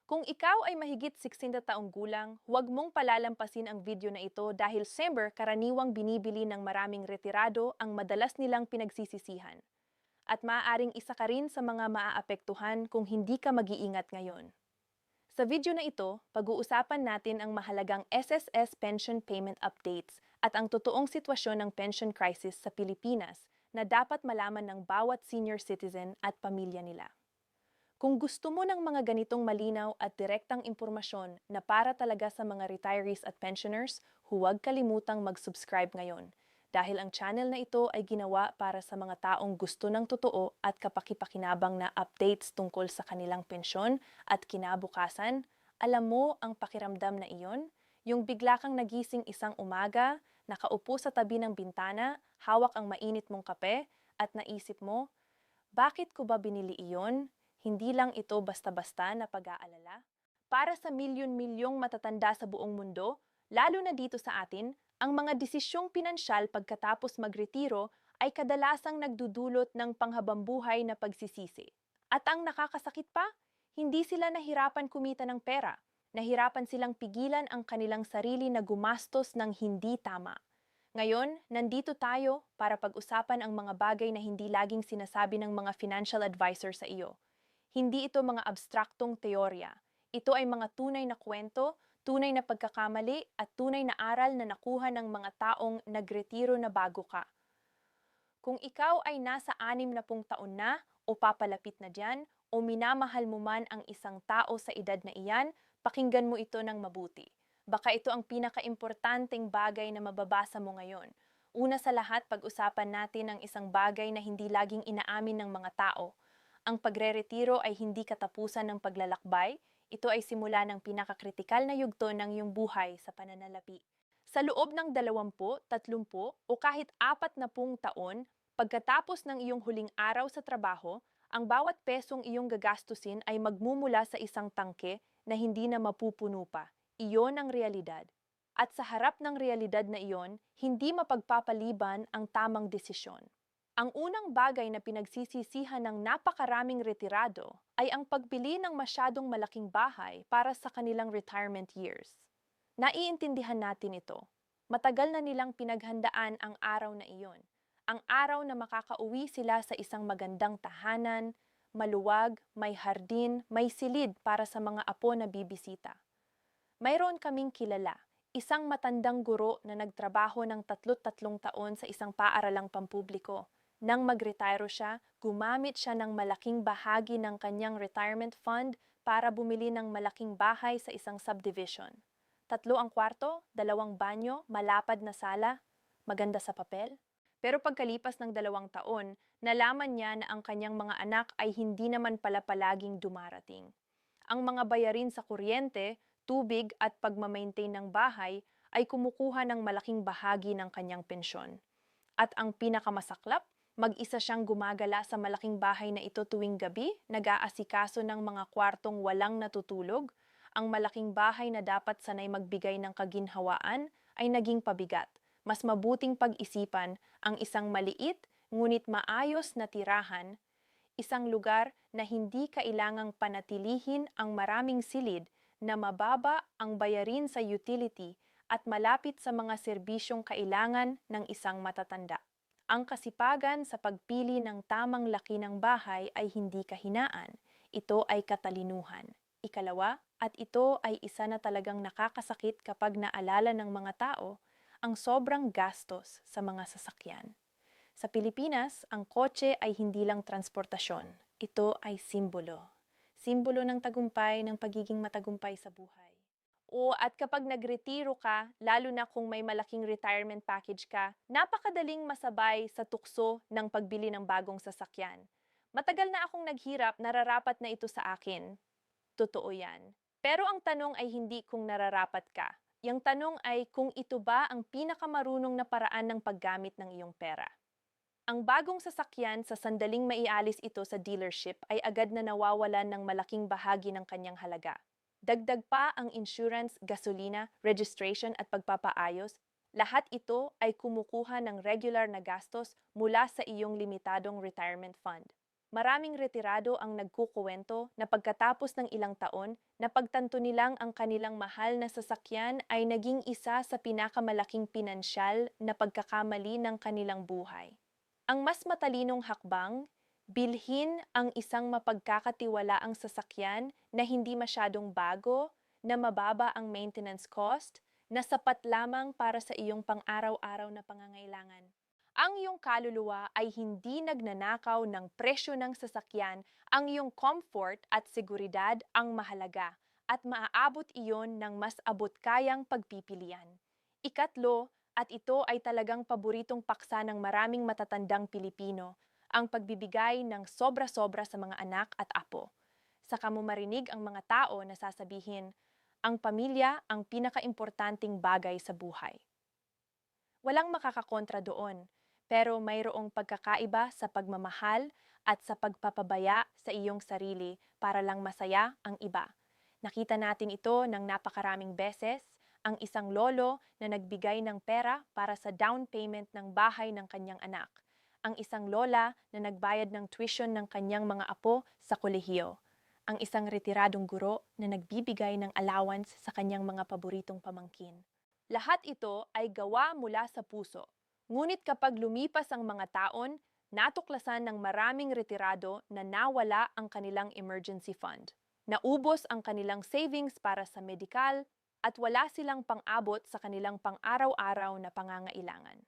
Kung ikaw ay mahigit 60 taong gulang, huwag mong palalampasin ang video na ito dahil siyempre karaniwang binibili ng maraming retirado ang madalas nilang pinagsisisihan. At maaaring isa ka rin sa mga maaapektuhan kung hindi ka mag-iingat ngayon. Sa video na ito, pag-uusapan natin ang mahalagang SSS pension payment updates at ang totoong sitwasyon ng pension crisis sa Pilipinas na dapat malaman ng bawat senior citizen at pamilya nila. Kung gusto mo ng mga ganitong malinaw at direktang impormasyon na para talaga sa mga retirees at pensioners, huwag kalimutang mag-subscribe ngayon. Dahil ang channel na ito ay ginawa para sa mga taong gusto ng totoo at kapakipakinabang na updates tungkol sa kanilang pensyon at kinabukasan. Alam mo ang pakiramdam na iyon? Yung bigla kang nagising isang umaga, nakaupo sa tabi ng bintana, hawak ang mainit mong kape, at naisip mo, bakit ko ba binili iyon? Hindi lang ito basta-basta na pag-aalala. Para sa milyon-milyong matatanda sa buong mundo, lalo na dito sa atin, ang mga desisyong pinansyal pagkatapos magretiro ay kadalasang nagdudulot ng panghabambuhay na pagsisisi. At ang nakakasakit pa, hindi sila nahirapan kumita ng pera. Nahirapan silang pigilan ang kanilang sarili na gumastos ng hindi tama. Ngayon, nandito tayo para pag-usapan ang mga bagay na hindi laging sinasabi ng mga financial advisor sa iyo. Hindi ito mga abstraktong teorya. Ito ay mga tunay na kwento, tunay na pagkakamali at tunay na aral na nakuha ng mga taong nagretiro na bago ka. Kung ikaw ay nasa 60 taon na o papalapit na diyan o minamahal mo man ang isang tao sa edad na iyan, pakinggan mo ito ng mabuti. Baka ito ang pinakaimportanteng bagay na mababasa mo ngayon. Una sa lahat, pag-usapan natin ang isang bagay na hindi laging inaamin ng mga tao. Ang pagreretiro ay hindi katapusan ng paglalakbay, ito ay simula ng pinakakritikal na yugto ng iyong buhay sa pananalapi. Sa loob ng 20, 30 o kahit 40 taon, pagkatapos ng iyong huling araw sa trabaho, ang bawat pesong iyong gagastusin ay magmumula sa isang tangke na hindi na mapupuno pa. Iyon ang realidad. At sa harap ng realidad na iyon, hindi mapagpapaliban ang tamang desisyon. Ang unang bagay na pinagsisisihan ng napakaraming retirado ay ang pagbili ng masyadong malaking bahay para sa kanilang retirement years. Naiintindihan natin ito. Matagal na nilang pinaghandaan ang araw na iyon. Ang araw na makakauwi sila sa isang magandang tahanan, maluwag, may hardin, may silid para sa mga apo na bibisita. Mayroon kaming kilala, isang matandang guro na nagtrabaho ng 33 taon sa isang paaralang pampubliko. Nang mag-retiro siya, gumamit siya ng malaking bahagi ng kanyang retirement fund para bumili ng malaking bahay sa isang subdivision. 3 ang kwarto, 2 banyo, malapad na sala, maganda sa papel. Pero pagkalipas ng 2 taon, nalaman niya na ang kanyang mga anak ay hindi naman pala palaging dumarating. Ang mga bayarin sa kuryente, tubig at pagmamaintain ng bahay ay kumukuha ng malaking bahagi ng kanyang pensyon. At ang pinakamasaklap, mag-isa siyang gumagala sa malaking bahay na ito tuwing gabi, nag-aasikaso ng mga kwartong walang natutulog. Ang malaking bahay na dapat sanay magbigay ng kaginhawaan ay naging pabigat. Mas mabuting pag-isipan ang isang maliit ngunit maayos na tirahan, isang lugar na hindi kailangang panatilihin ang maraming silid, na mababa ang bayarin sa utility at malapit sa mga serbisyong kailangan ng isang matatanda. Ang kasipagan sa pagpili ng tamang laki ng bahay ay hindi kahinaan. Ito ay katalinuhan. Ikalawa, at ito ay isa na talagang nakakasakit kapag naalala ng mga tao, ang sobrang gastos sa mga sasakyan. Sa Pilipinas, ang kotse ay hindi lang transportasyon. Ito ay simbolo. Simbolo ng tagumpay, ng pagiging matagumpay sa buhay. At kapag nagretiro ka, lalo na kung may malaking retirement package ka, napakadaling masabay sa tukso ng pagbili ng bagong sasakyan. Matagal na akong naghirap, nararapat na ito sa akin. Totoo yan. Pero ang tanong ay hindi kung nararapat ka. Yung tanong ay kung ito ba ang pinakamarunong na paraan ng paggamit ng iyong pera. Ang bagong sasakyan, sa sandaling maialis ito sa dealership, ay agad na nawawalan ng malaking bahagi ng kanyang halaga. Dagdag pa ang insurance, gasolina, registration at pagpapaayos. Lahat ito ay kumukuha ng regular na gastos mula sa iyong limitadong retirement fund. Maraming retirado ang nagkukuwento na pagkatapos ng ilang taon, napagtanto nilang ang kanilang mahal na sasakyan ay naging isa sa pinakamalaking pinansyal na pagkakamali ng kanilang buhay. Ang mas matalinong hakbang, bilhin ang isang mapagkakatiwalaang sasakyan na hindi masyadong bago, na mababa ang maintenance cost, na sapat lamang para sa iyong pang-araw-araw na pangangailangan. Ang iyong kaluluwa ay hindi nagnanakaw ng presyo ng sasakyan, ang iyong comfort at seguridad ang mahalaga at maaabot iyon ng mas abot-kayang pagpipilian. Ikatlo, at ito ay talagang paboritong paksa ng maraming matatandang Pilipino, ang pagbibigay ng sobra-sobra sa mga anak at apo. Saka mo marinig ang mga tao na sasabihin, ang pamilya ang pinakaimportanting bagay sa buhay. Walang makakakontra doon, pero mayroong pagkakaiba sa pagmamahal at sa pagpapabaya sa iyong sarili para lang masaya ang iba. Nakita natin ito ng napakaraming beses, ang isang lolo na nagbigay ng pera para sa down payment ng bahay ng kanyang anak. Ang isang lola na nagbayad ng tuition ng kanyang mga apo sa kolehiyo. Ang isang retiradong guro na nagbibigay ng allowance sa kanyang mga paboritong pamangkin. Lahat ito ay gawa mula sa puso. Ngunit kapag lumipas ang mga taon, natuklasan ng maraming retirado na nawala ang kanilang emergency fund. Naubos ang kanilang savings para sa medikal at wala silang pang-abot sa kanilang pang-araw-araw na pangangailangan.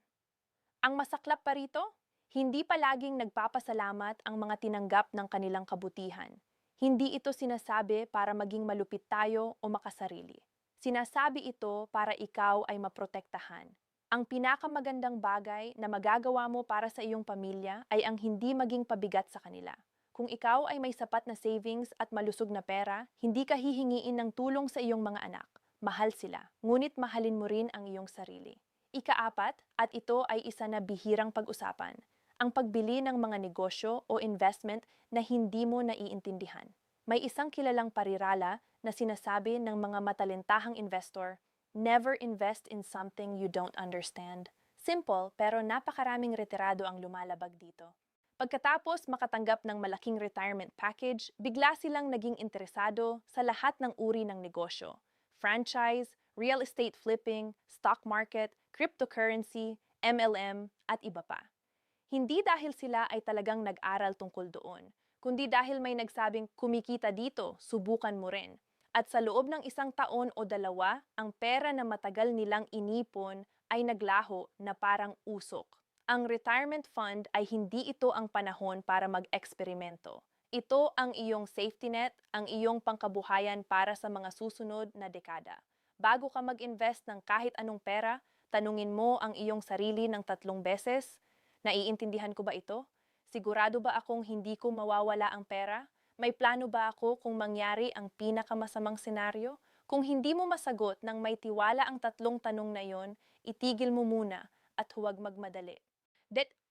Ang masaklap pa rito, hindi palaging nagpapasalamat ang mga tinanggap ng kanilang kabutihan. Hindi ito sinasabi para maging malupit tayo o makasarili. Sinasabi ito para ikaw ay maprotektahan. Ang pinakamagandang bagay na magagawa mo para sa iyong pamilya ay ang hindi maging pabigat sa kanila. Kung ikaw ay may sapat na savings at malusog na pera, hindi ka hihingiin ng tulong sa iyong mga anak. Mahal sila, ngunit mahalin mo rin ang iyong sarili. Ikaapat, at ito ay isa na bihirang pag-usapan, ang pagbili ng mga negosyo o investment na hindi mo naiintindihan. May isang kilalang parirala na sinasabi ng mga matalentahang investor, never invest in something you don't understand. Simple pero napakaraming retirado ang lumalabag dito. Pagkatapos makatanggap ng malaking retirement package, bigla silang naging interesado sa lahat ng uri ng negosyo. Franchise, real estate flipping, stock market, cryptocurrency, MLM, at iba pa. Hindi dahil sila ay talagang nag-aral tungkol doon, kundi dahil may nagsabing kumikita dito, subukan mo rin. At sa loob ng isang taon o dalawa, ang pera na matagal nilang inipon ay naglaho na parang usok. Ang retirement fund ay hindi ito ang panahon para mag-eksperimento. Ito ang iyong safety net, ang iyong pangkabuhayan para sa mga susunod na dekada. Bago ka mag-invest ng kahit anong pera, tanungin mo ang iyong sarili ng 3 beses, naiintindihan ko ba ito? Sigurado ba akong hindi ko mawawala ang pera? May plano ba ako kung mangyari ang pinakamasamang senaryo? Kung hindi mo masagot ng may tiwala ang 3 tanong na yon, itigil mo muna at huwag magmadali.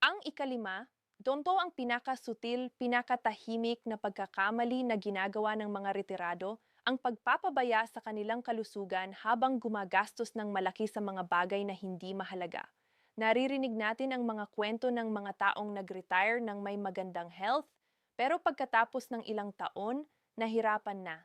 Ang ikalima, donto ang pinakasutil, pinakatahimik na pagkakamali na ginagawa ng mga retirado, ang pagpapabaya sa kanilang kalusugan habang gumagastos ng malaki sa mga bagay na hindi mahalaga. Naririnig natin ang mga kwento ng mga taong nag-retire ng may magandang health, pero pagkatapos ng ilang taon, nahirapan na.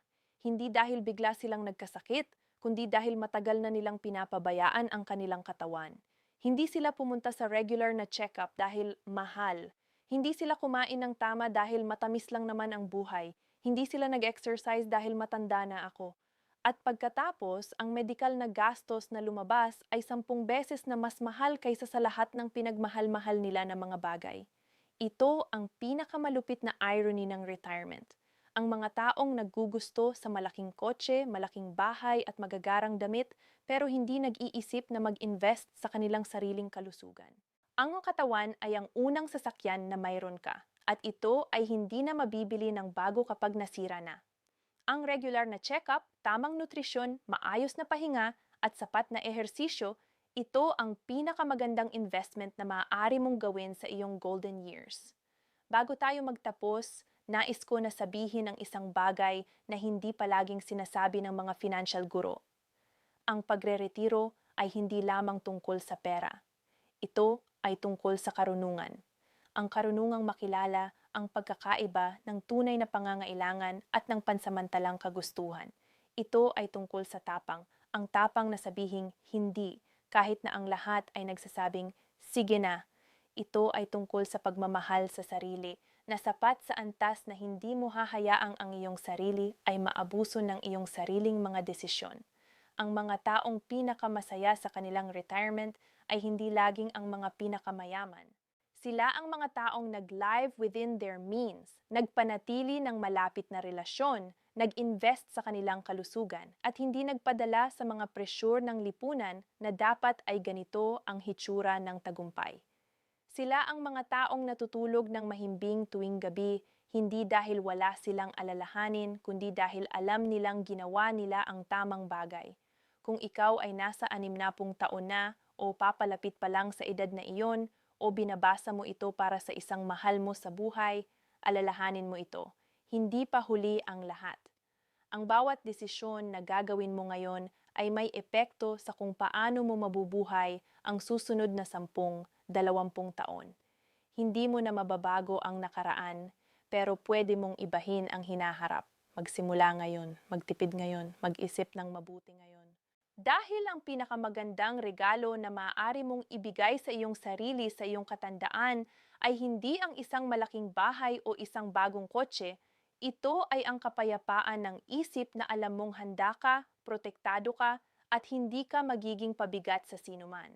Hindi dahil bigla silang nagkasakit, kundi dahil matagal na nilang pinapabayaan ang kanilang katawan. Hindi sila pumunta sa regular na check-up dahil mahal. Hindi sila kumain ng tama dahil matamis lang naman ang buhay. Hindi sila nag-exercise dahil matanda na ako. At pagkatapos, ang medikal na gastos na lumabas ay 10 beses na mas mahal kaysa sa lahat ng pinagmahal-mahal nila na mga bagay. Ito ang pinakamalupit na irony ng retirement. Ang mga taong naggugusto sa malaking kotse, malaking bahay at magagarang damit pero hindi nag-iisip na mag-invest sa kanilang sariling kalusugan. Ang katawan ay ang unang sasakyan na mayroon ka at ito ay hindi na mabibili ng bago kapag nasira na. Ang regular na check-up, tamang nutrisyon, maayos na pahinga at sapat na ehersisyo, ito ang pinakamagandang investment na maaari mong gawin sa iyong golden years. Bago tayo magtapos, nais ko na sabihin ang isang bagay na hindi palaging sinasabi ng mga financial guro. Ang pagreretiro ay hindi lamang tungkol sa pera. Ito ay tungkol sa karunungan. Ang karunungang makilala ang pagkakaiba ng tunay na pangangailangan at ng pansamantalang kagustuhan. Ito ay tungkol sa tapang, ang tapang na sabihing hindi, kahit na ang lahat ay nagsasabing, sige na. Ito ay tungkol sa pagmamahal sa sarili, na sapat sa antas na hindi mo hahayaang ang iyong sarili ay maabuso ng iyong sariling mga desisyon. Ang mga taong pinakamasaya sa kanilang retirement ay hindi laging ang mga pinakamayaman. Sila ang mga taong nag-live within their means, nagpanatili ng malapit na relasyon, nag-invest sa kanilang kalusugan, at hindi nagpadala sa mga presyur ng lipunan na dapat ay ganito ang hitsura ng tagumpay. Sila ang mga taong natutulog ng mahimbing tuwing gabi, hindi dahil wala silang alalahanin, kundi dahil alam nilang ginawa nila ang tamang bagay. Kung ikaw ay nasa 60 taon na o papalapit pa lang sa edad na iyon, o binabasa mo ito para sa isang mahal mo sa buhay, alalahanin mo ito. Hindi pa huli ang lahat. Ang bawat desisyon na gagawin mo ngayon ay may epekto sa kung paano mo mabubuhay ang susunod na 10, 20 taon. Hindi mo na mababago ang nakaraan, pero pwede mong ibahin ang hinaharap. Magsimula ngayon, magtipid ngayon, mag-isip ng mabuti ngayon. Dahil ang pinakamagandang regalo na maaari mong ibigay sa iyong sarili sa iyong katandaan ay hindi ang isang malaking bahay o isang bagong kotse, ito ay ang kapayapaan ng isip na alam mong handa ka, protektado ka, at hindi ka magiging pabigat sa sinuman.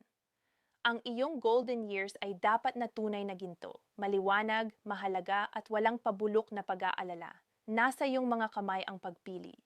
Ang iyong golden years ay dapat na tunay na ginto, maliwanag, mahalaga at walang pabulok na pag-aalala. Nasa iyong mga kamay ang pagpili.